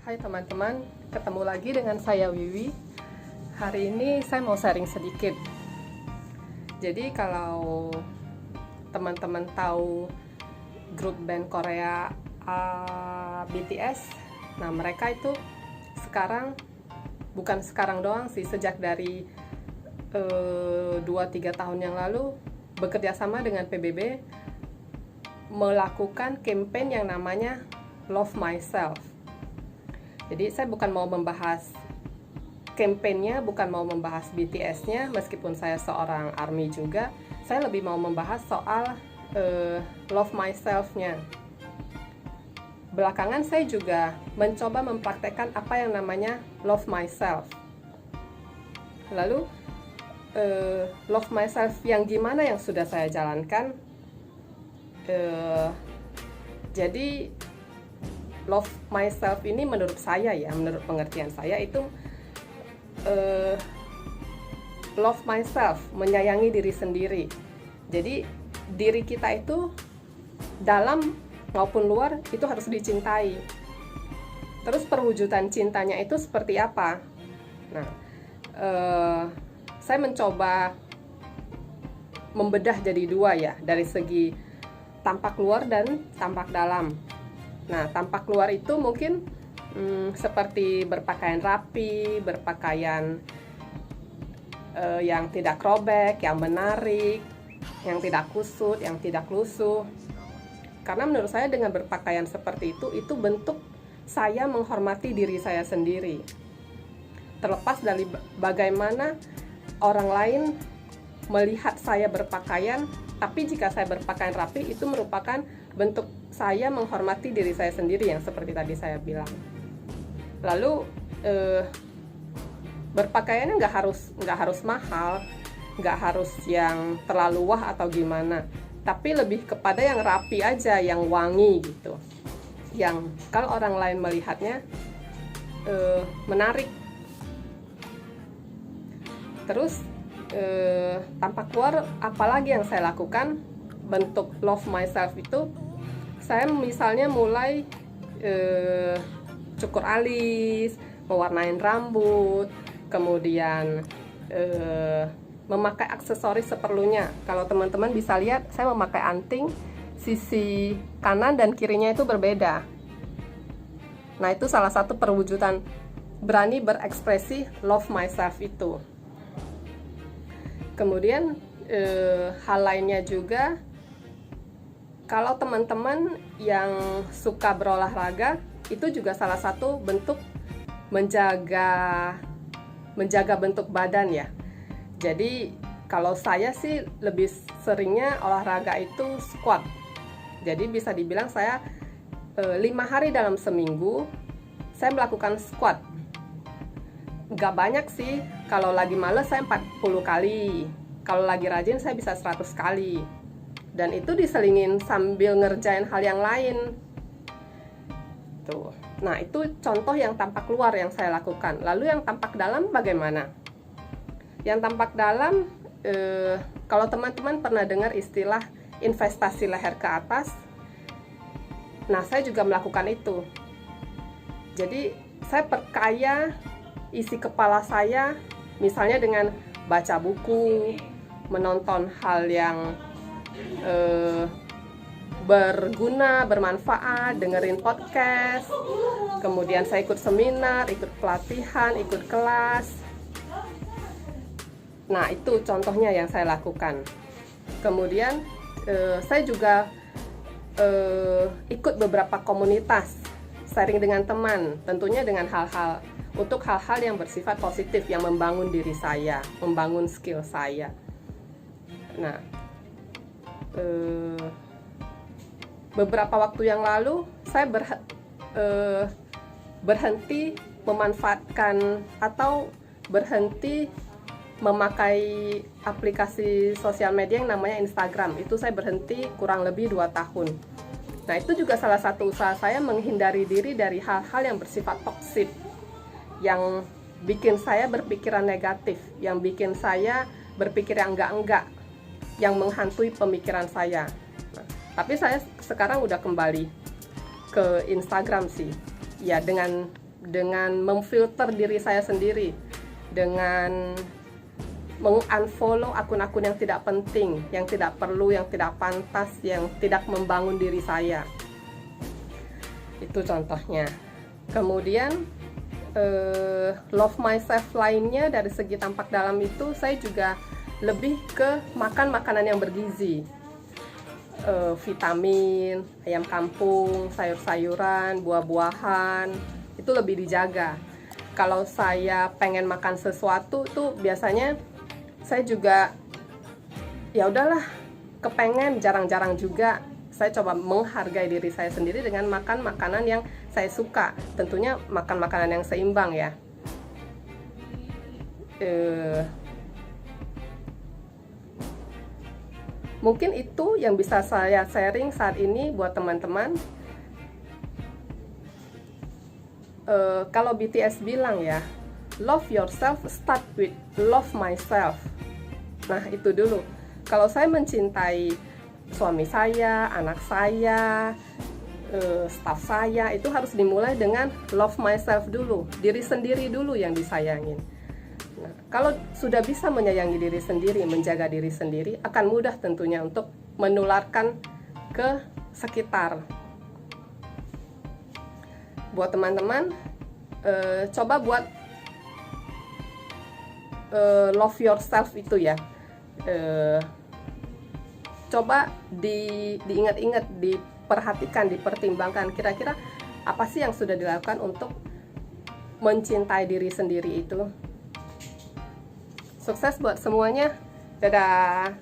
Hai teman-teman, ketemu lagi dengan saya Wiwi. Hari ini saya mau sharing sedikit. Jadi kalau teman-teman tahu grup band Korea BTS, nah mereka itu bukan sekarang doang sih, sejak dari 2-3 tahun yang lalu bekerja sama dengan PBB melakukan campaign yang namanya Love Myself. Jadi saya bukan mau membahas campaign-nya, bukan mau membahas BTS-nya, meskipun saya seorang ARMY juga. Saya lebih mau membahas soal Love Myself-nya. Belakangan saya juga mencoba mempraktekkan apa yang namanya Love Myself. Lalu Love Myself yang gimana yang sudah saya jalankan? Jadi Love Myself ini menurut saya ya, menurut pengertian saya itu love myself, menyayangi diri sendiri. Jadi diri kita itu dalam maupun luar itu harus dicintai. Terus perwujudan cintanya itu seperti apa? Nah, saya mencoba membedah jadi dua ya, dari segi tampak luar dan tampak dalam. Nah, tampak luar itu mungkin seperti berpakaian rapi, berpakaian yang tidak robek, yang menarik, yang tidak kusut, yang tidak lusuh. Karena menurut saya dengan berpakaian seperti itu bentuk saya menghormati diri saya sendiri. Terlepas dari bagaimana orang lain melihat saya berpakaian, tapi jika saya berpakaian rapi itu merupakan bentuk saya menghormati diri saya sendiri yang seperti tadi saya bilang. Lalu berpakaiannya nggak harus mahal, nggak harus yang terlalu wah atau gimana, tapi lebih kepada yang rapi aja, yang wangi gitu, yang kalau orang lain melihatnya menarik. Terus tampak luar, apalagi yang saya lakukan bentuk love myself itu, saya misalnya mulai cukur alis, mewarnain rambut, kemudian memakai aksesoris seperlunya. Kalau teman-teman bisa lihat, saya memakai anting, sisi kanan dan kirinya itu berbeda. Nah, itu salah satu perwujudan berani berekspresi love myself itu. Kemudian hal lainnya juga, kalau teman-teman yang suka berolahraga, itu juga salah satu bentuk menjaga bentuk badan ya. Jadi kalau saya sih lebih seringnya olahraga itu squat. Jadi bisa dibilang saya 5 hari dalam seminggu saya melakukan squat. Nggak banyak sih, kalau lagi males saya 40 kali, kalau lagi rajin saya bisa 100 kali, dan itu diselingin sambil ngerjain hal yang lain tuh. Nah, itu contoh yang tampak luar yang saya lakukan. Lalu yang tampak dalam bagaimana? Yang tampak dalam, kalau teman-teman pernah dengar istilah investasi leher ke atas, nah saya juga melakukan itu. Jadi saya perkaya isi kepala saya, misalnya dengan baca buku, menonton hal yang berguna, bermanfaat, dengerin podcast, kemudian saya ikut seminar, ikut pelatihan, ikut kelas. Nah, itu contohnya yang saya lakukan. Kemudian saya juga ikut beberapa komunitas, sharing dengan teman, tentunya dengan untuk hal-hal yang bersifat positif, yang membangun diri saya, membangun skill saya. Nah, beberapa waktu yang lalu saya berhenti memanfaatkan atau berhenti memakai aplikasi sosial media yang namanya Instagram. Itu saya berhenti kurang lebih 2 tahun. Nah, itu juga salah satu usaha saya menghindari diri dari hal-hal yang bersifat toksik, yang bikin saya berpikiran negatif, yang bikin saya berpikir yang enggak-enggak, yang menghantui pemikiran saya. Nah, tapi saya sekarang udah kembali ke Instagram sih, ya dengan dengan memfilter diri saya sendiri, dengan mengunfollow akun-akun yang tidak penting, yang tidak perlu, yang tidak pantas, yang tidak membangun diri saya. Itu contohnya. Kemudian love myself lainnya dari segi tampak dalam itu, saya juga lebih ke makan makanan yang bergizi, vitamin, ayam kampung, sayur-sayuran, buah-buahan, itu lebih dijaga. Kalau saya pengen makan sesuatu tuh biasanya saya juga ya udahlah kepengen, jarang-jarang juga. Saya coba menghargai diri saya sendiri dengan makan makanan yang saya suka. Tentunya makan makanan yang seimbang ya. Mungkin itu yang bisa saya sharing saat ini buat teman-teman. Kalau BTS bilang ya, love yourself start with love myself. Nah itu dulu. Kalau saya mencintai suami saya, anak saya, staff saya, itu harus dimulai dengan love myself dulu. Diri sendiri dulu yang disayangin. Nah, kalau sudah bisa menyayangi diri sendiri, menjaga diri sendiri, akan mudah tentunya untuk menularkan ke sekitar. Buat teman-teman, coba buat love yourself itu ya. Coba diingat-ingat, diperhatikan, dipertimbangkan kira-kira apa sih yang sudah dilakukan untuk mencintai diri sendiri itu. Sukses buat semuanya. Dadah.